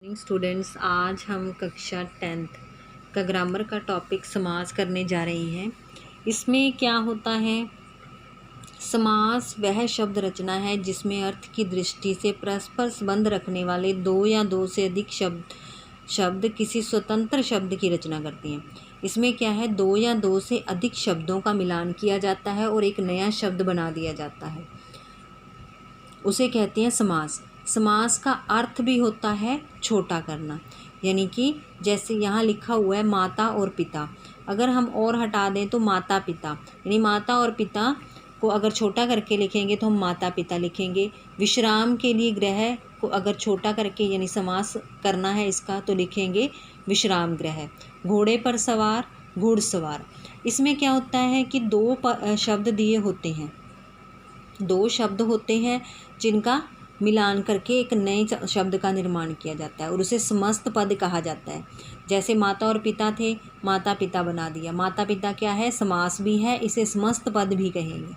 Morning students, आज हम कक्षा 10th का ग्रामर का टॉपिक समास करने जा रहे हैं। इसमें क्या होता है, समास वह शब्द रचना है जिसमें अर्थ की दृष्टि से परस्पर संबंध रखने वाले दो या दो से अधिक शब्द किसी स्वतंत्र शब्द की रचना करती हैं। इसमें क्या है, दो या दो से अधिक शब्दों का मिलान किया जाता है और एक नया शब्द बना दिया जाता है, उसे कहते हैं समास। समास का अर्थ भी होता है छोटा करना, यानी कि जैसे यहाँ लिखा हुआ है माता और पिता, अगर हम और हटा दें तो माता पिता, यानी माता और पिता को अगर छोटा करके लिखेंगे तो हम माता पिता लिखेंगे। विश्राम के लिए ग्रह को अगर छोटा करके यानी समास करना है इसका तो लिखेंगे विश्राम ग्रह। घोड़े पर सवार, घुड़सवार। इसमें क्या होता है कि दो शब्द दिए होते हैं, दो शब्द होते हैं जिनका मिलान करके एक नए शब्द का निर्माण किया जाता है और उसे समस्त पद कहा जाता है। जैसे माता और पिता थे, माता पिता बना दिया। माता पिता क्या है, समास भी है, इसे समस्त पद भी कहेंगे।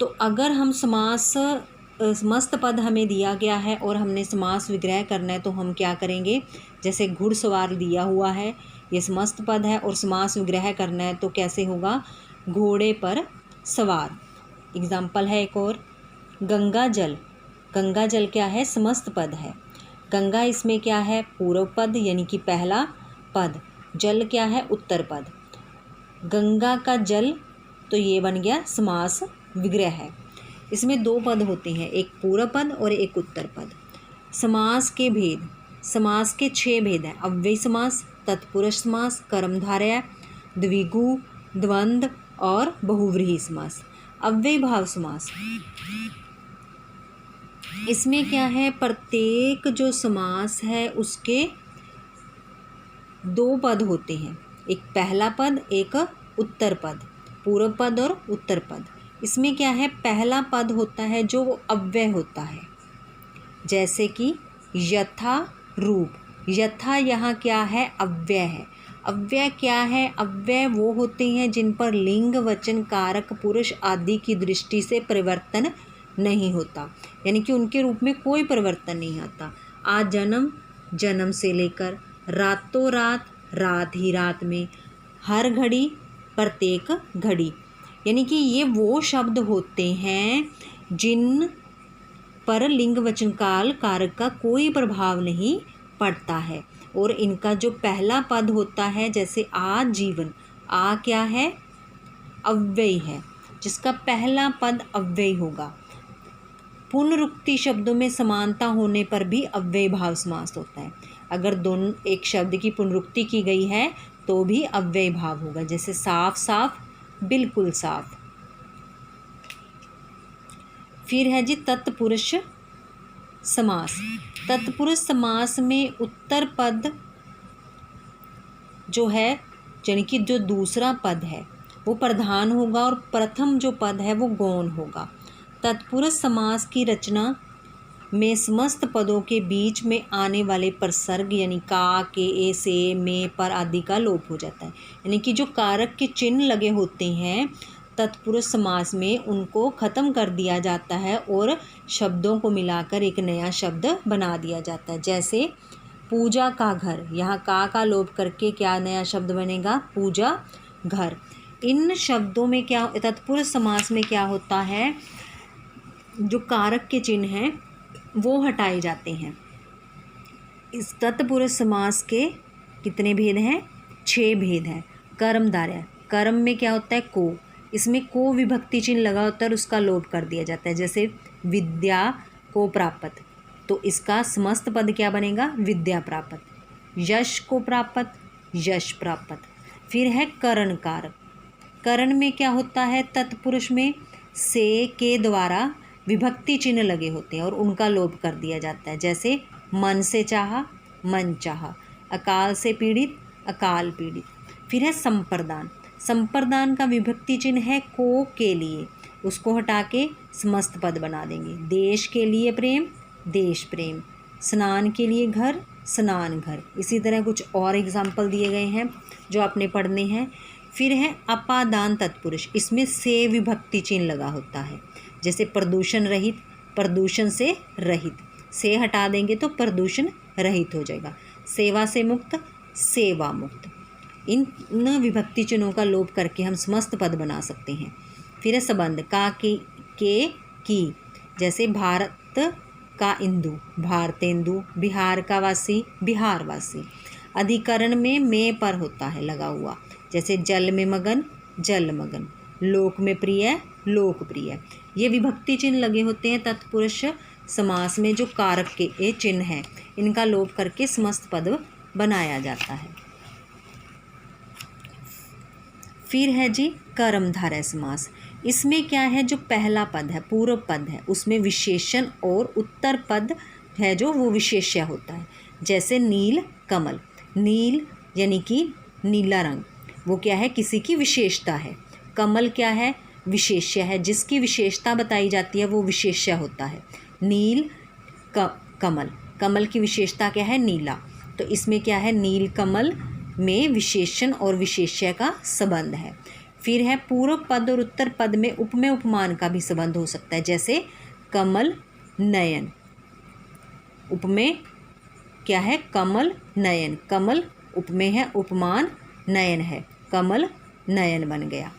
तो अगर हम समस्त पद हमें दिया गया है और हमने समास विग्रह करना है तो हम क्या करेंगे, जैसे घुड़सवार दिया हुआ है, ये समस्त पद है और समास विग्रह करना है तो कैसे होगा, घोड़े पर सवार। एग्जाम्पल है एक और, गंगा जल। गंगा जल क्या है, समस्त पद है। गंगा इसमें क्या है, पूर्व पद यानी कि पहला पद। जल क्या है, उत्तर पद। गंगा का जल, तो ये बन गया समास विग्रह है। इसमें दो पद होते हैं, एक पूर्व पद और एक उत्तर पद। समास के भेद, समास के 6 भेद हैं। अव्ययी समास, तत्पुरुष समास, कर्मधारय, द्विगु, द्वंद्व और बहुव्रीहि समास। अव्ययी भाव समास, इसमें क्या है, प्रत्येक जो समास है उसके दो पद होते हैं, एक पहला पद एक उत्तर पद, पूर्व पद और उत्तर पद। इसमें क्या है, पहला पद होता है जो वो अव्यय होता है, जैसे कि यथा रूप। यथा यहाँ क्या है, अव्यय है। अव्यय क्या है, अव्यय वो होते हैं जिन पर लिंग, वचन, कारक, पुरुष आदि की दृष्टि से परिवर्तन नहीं होता, यानी कि उनके रूप में कोई परिवर्तन नहीं आता। आज जन्म, जन्म से लेकर रातों रात, रात ही रात में, हर घड़ी, प्रत्येक घड़ी, यानी कि ये वो शब्द होते हैं जिन पर लिंग, वचन, काल, कारक का कोई प्रभाव नहीं पड़ता है। और इनका जो पहला पद होता है, जैसे आजीवन, आ क्या है, अव्यय है, जिसका पहला पद अव्यय होगा। पुनरुक्ति शब्दों में समानता होने पर भी अव्यय भाव समास होता है। अगर दोनों एक शब्द की पुनरुक्ति की गई है तो भी अव्यय भाव होगा, जैसे साफ साफ, बिल्कुल साफ। फिर है जी तत्पुरुष समास। तत्पुरुष समास में उत्तर पद जो है, यानी कि जो दूसरा पद है वो प्रधान होगा और प्रथम जो पद है वो गौण होगा। तत्पुरुष समास की रचना में समस्त पदों के बीच में आने वाले प्रसर्ग यानी का, के, ए, से, में, पर आदि का लोप हो जाता है, यानी कि जो कारक के चिन्ह लगे होते हैं तत्पुरुष समास में उनको ख़त्म कर दिया जाता है और शब्दों को मिलाकर एक नया शब्द बना दिया जाता है। जैसे पूजा का घर, यहाँ का लोप करके क्या नया शब्द बनेगा, पूजा घर। इन शब्दों में क्या, तत्पुरुष समास में क्या होता है, जो कारक के चिन्ह हैं वो हटाए जाते हैं। इस तत्पुरुष समास के कितने भेद हैं, 6 भेद हैं। कर्मधारय, कर्म में क्या होता है, को, इसमें को विभक्ति चिन्ह लगा होता है और उसका लोप कर दिया जाता है, जैसे विद्या को प्राप्त, तो इसका समस्त पद क्या बनेगा, विद्या प्राप्त। यश को प्राप्त, यश प्राप्त। फिर है करण कारक। करण में क्या होता है, तत्पुरुष में से, के द्वारा विभक्ति चिन्ह लगे होते हैं और उनका लोप कर दिया जाता है, जैसे मन से चाहा, मन चाहा। अकाल से पीड़ित, अकाल पीड़ित। फिर है संप्रदान। संप्रदान का विभक्ति चिन्ह है को, के लिए, उसको हटा के समस्त पद बना देंगे। देश के लिए प्रेम, देश प्रेम। स्नान के लिए घर, स्नान घर। इसी तरह कुछ और एग्जाम्पल दिए गए हैं जो आपने पढ़ने हैं। फिर है अपादान तत्पुरुष, इसमें से विभक्ति चिन्ह लगा होता है, जैसे प्रदूषण रहित, प्रदूषण से रहित, से हटा देंगे तो प्रदूषण रहित हो जाएगा। सेवा से मुक्त, सेवा मुक्त। इन विभक्ति चिन्हों का लोप करके हम समस्त पद बना सकते हैं। फिर है संबंध, का के की, जैसे भारत का इंदु, भारतेंदु, बिहार का वासी, बिहारवासी। अधिकरण में पर होता है लगा हुआ, जैसे जल में मगन, जलमगन, लोक में प्रिय, लोकप्रिय। ये विभक्ति चिन्ह लगे होते हैं तत्पुरुष समास में, जो कारक के ये चिन्ह हैं, इनका लोप करके समस्त पद बनाया जाता है। फिर है जी कर्मधारय समास। इसमें क्या है, जो पहला पद है, पूर्व पद है, उसमें विशेषण और उत्तर पद है जो वो विशेष्य होता है। जैसे नील कमल, नील यानी कि नीला रंग, वो क्या है, किसी की विशेषता है। कमल क्या है, विशेष्य है, जिसकी विशेषता बताई जाती है वो विशेष्य होता है। नील कमल, कमल की विशेषता क्या है, नीला, तो इसमें क्या है, नील कमल में विशेषण और विशेष्य का संबंध है। फिर है पूर्व पद और उत्तर पद में उपमेय उपमान का भी संबंध हो सकता है। जैसे कमल नयन, उपमेय क्या है, कमल नयन, कमल उपमेय है, उपमान नयन है, कमल नयन बन गया।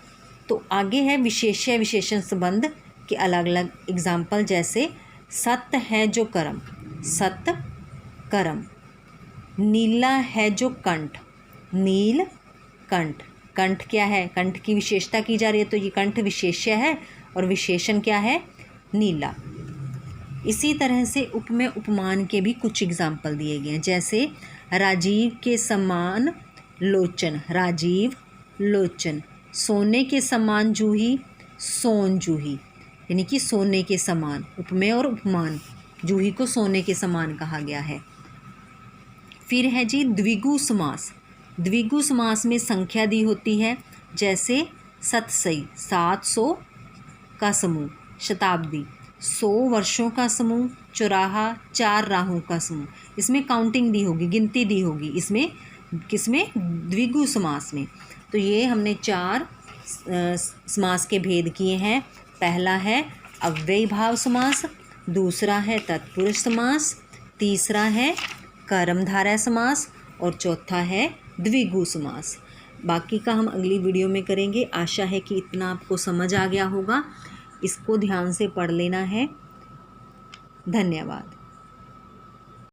तो आगे है विशेष्य विशेषण संबंध के अलग अलग एग्जाम्पल, जैसे सत्य है जो कर्म, सत्य कर्म। नीला है जो कंठ, नील कंठ, कंठ क्या है, कंठ की विशेषता की जा रही है, तो ये कंठ विशेष्य है और विशेषण क्या है, नीला। इसी तरह से उपमेय उपमान के भी कुछ एग्जाम्पल दिए गए हैं। जैसे राजीव के समान लोचन, राजीव लोचन। सोने के समान जूही, सोन जूही, यानी कि सोने के समान, उपमेय और उपमान। जूही को सोने के समान कहा गया है। फिर है जी द्विगु समास। द्विगु समास में संख्या दी होती है, जैसे सतसई, 700 का समूह, शताब्दी 100 वर्षों का समूह, चौराहा 4 राहों का समूह। इसमें काउंटिंग दी होगी, गिनती दी होगी, इसमें किसमें, द्विगु समास में। तो ये हमने 4 समास के भेद किए हैं। पहला है अव्ययी भाव समास, दूसरा है तत्पुरुष समास, तीसरा है कर्मधारय समास और चौथा है द्विगु समास। बाकी का हम अगली वीडियो में करेंगे। आशा है कि इतना आपको समझ आ गया होगा। इसको ध्यान से पढ़ लेना है। धन्यवाद।